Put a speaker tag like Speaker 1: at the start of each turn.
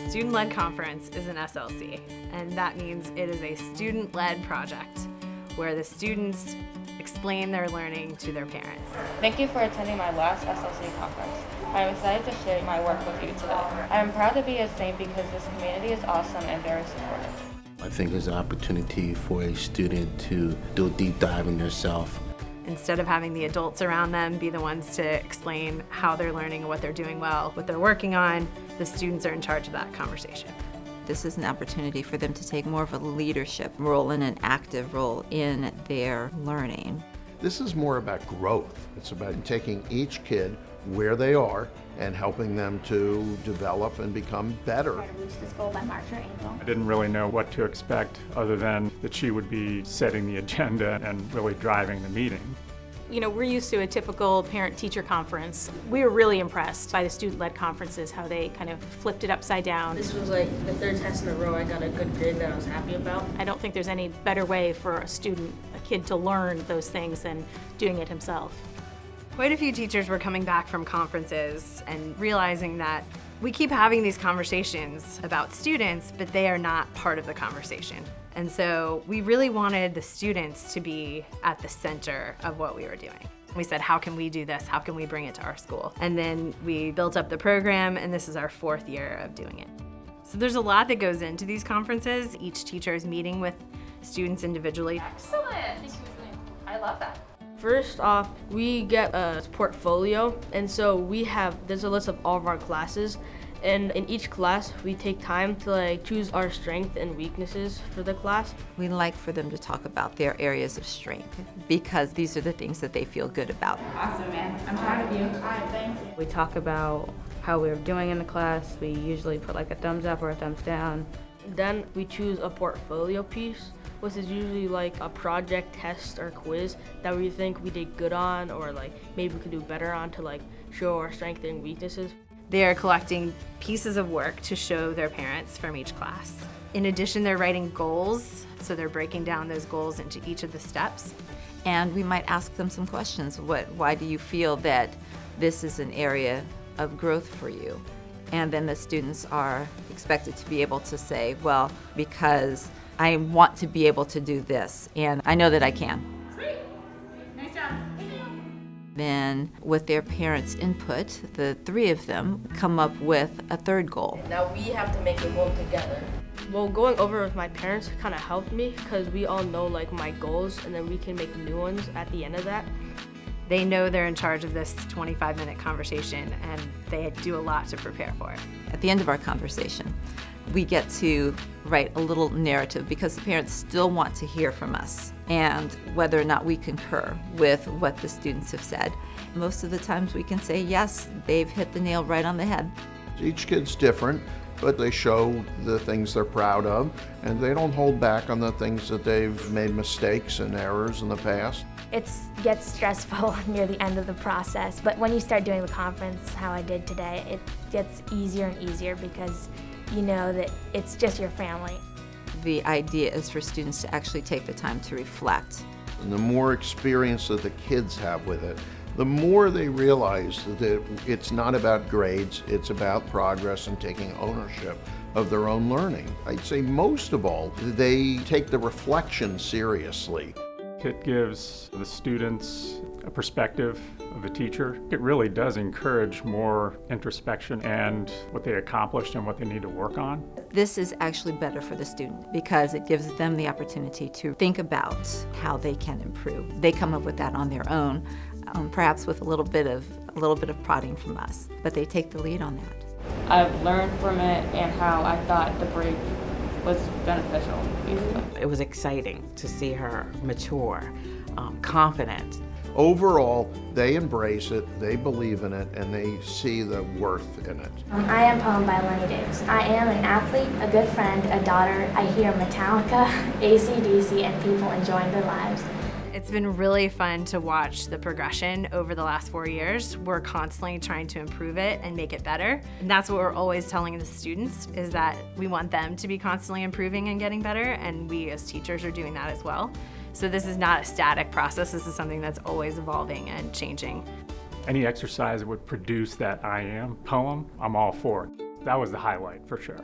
Speaker 1: student-led conference is an SLC, and that means it is a student-led project where the students explain their learning to their parents.
Speaker 2: Thank you for attending my last SLC conference. I am excited to share my work with you today. I am proud to be a saint because this community is awesome and very supportive.
Speaker 3: I think it's an opportunity for a student to do a deep dive in themselves.
Speaker 1: Instead of having the adults around them be the ones to explain how they're learning and what they're doing well, what they're working on, the students are in charge of that conversation.
Speaker 4: This is an opportunity for them to take more of a leadership role and an active role in their learning.
Speaker 5: This is more about growth. It's about taking each kid where they are and helping them to develop and become better.
Speaker 6: Try to reach this goal by March or April.
Speaker 7: I didn't really know what to expect other than that she would be setting the agenda and really driving the meeting.
Speaker 8: You know, we're used to a typical parent-teacher conference. We were really impressed by the student-led conferences, how they kind of flipped it upside down.
Speaker 9: This was like the third test in a row I got a good grade that I was happy about.
Speaker 8: I don't think there's any better way for a kid to learn those things than doing it himself.
Speaker 1: Quite a few teachers were coming back from conferences and realizing that we keep having these conversations about students, but they are not part of the conversation. And so we really wanted the students to be at the center of what we were doing. We said, how can we do this? How can we bring it to our school? And then we built up the program, and this is our 4th year of doing it. So there's a lot that goes into these conferences. Each teacher is meeting with students individually.
Speaker 2: Excellent! I love that.
Speaker 9: First off, we get a portfolio, and so there's a list of all of our classes, and in each class we take time to choose our strengths and weaknesses for the class.
Speaker 4: We like for them to talk about their areas of strength because these are the things that they feel good about.
Speaker 6: Awesome, man. I'm proud of you. All right, thank you.
Speaker 2: We talk about how we're doing in the class. We usually put like a thumbs up or a thumbs down. Then we choose a portfolio piece, which is usually like a project, test, or quiz that we think we did good on, or maybe we could do better on to show our strengths and weaknesses.
Speaker 1: They are collecting pieces of work to show their parents from each class. In addition, they're writing goals, so they're breaking down those goals into each of the steps.
Speaker 4: And we might ask them some questions. Why do you feel that this is an area of growth for you? And then the students are expected to be able to say, well, because I want to be able to do this, and I know that I can.
Speaker 6: Sweet. Nice job.
Speaker 4: Then, with their parents' input, the 3 of them come up with a 3rd goal.
Speaker 9: Now we have to make a goal together. Well, going over with my parents kind of helped me because we all know my goals, and then we can make new ones at the end of that.
Speaker 1: They know they're in charge of this 25-minute conversation, and they do a lot to prepare for it.
Speaker 4: At the end of our conversation, we get to write a little narrative because the parents still want to hear from us and whether or not we concur with what the students have said. Most of the times we can say, yes, they've hit the nail right on the head.
Speaker 5: Each kid's different, but they show the things they're proud of, and they don't hold back on the things that they've made mistakes and errors in the past.
Speaker 6: It gets stressful near the end of the process, but when you start doing the conference, how I did today, it gets easier and easier because you know that it's just your family.
Speaker 4: The idea is for students to actually take the time to reflect.
Speaker 5: And the more experience that the kids have with it, the more they realize that it's not about grades, it's about progress and taking ownership of their own learning. I'd say most of all, they take the reflection seriously.
Speaker 7: It gives the students a perspective of the teacher. It really does encourage more introspection and what they accomplished and what they need to work on.
Speaker 4: This is actually better for the student because it gives them the opportunity to think about how they can improve. They come up with that on their own, perhaps with a little bit of prodding from us, but they take the lead on that.
Speaker 2: I've learned from it and how I thought the break was beneficial.
Speaker 10: It was exciting to see her mature, confident.
Speaker 5: Overall, they embrace it, they believe in it, and they see the worth in it.
Speaker 6: I am Poem by Lenny Davis. I am an athlete, a good friend, a daughter. I hear Metallica, AC/DC, and people enjoying their lives.
Speaker 1: It's been really fun to watch the progression over the last 4 years. We're constantly trying to improve it and make it better. And that's what we're always telling the students, is that we want them to be constantly improving and getting better, and we as teachers are doing that as well. So this is not a static process. This is something that's always evolving and changing.
Speaker 7: Any exercise that would produce that I am poem, I'm all for it. That was the highlight for sure.